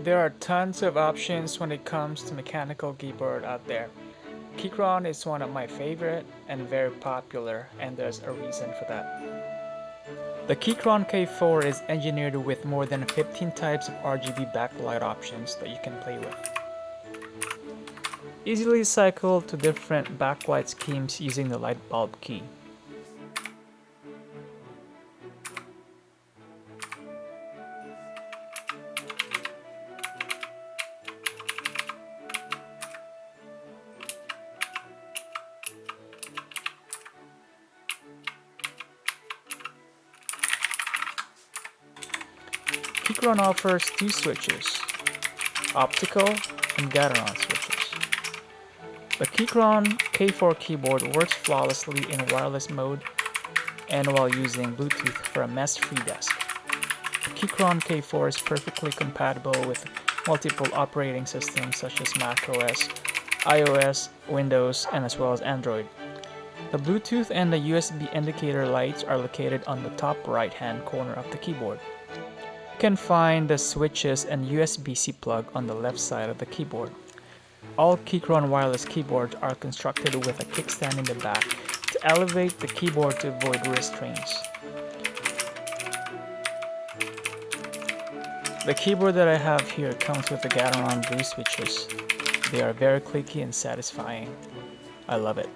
There are tons of options when it comes to mechanical keyboard out there. Keychron is one of my favorite and very popular, and there's a reason for that. The Keychron K4 is engineered with more than 15 types of RGB backlight options that you can play with. Easily cycle to different backlight schemes using the light bulb key. Keychron offers two switches, optical and Gateron switches. The Keychron K4 keyboard works flawlessly in wireless mode and while using Bluetooth for a mess-free desk. The Keychron K4 is perfectly compatible with multiple operating systems such as macOS, iOS, Windows, and as well as Android. The Bluetooth and the USB indicator lights are located on the top right-hand corner of the keyboard. You can find the switches and USB-C plug on the left side of the keyboard. All Keychron wireless keyboards are constructed with a kickstand in the back to elevate the keyboard to avoid wrist strains. The keyboard that I have here comes with the Gateron Blue switches. They are very clicky and satisfying. I love it.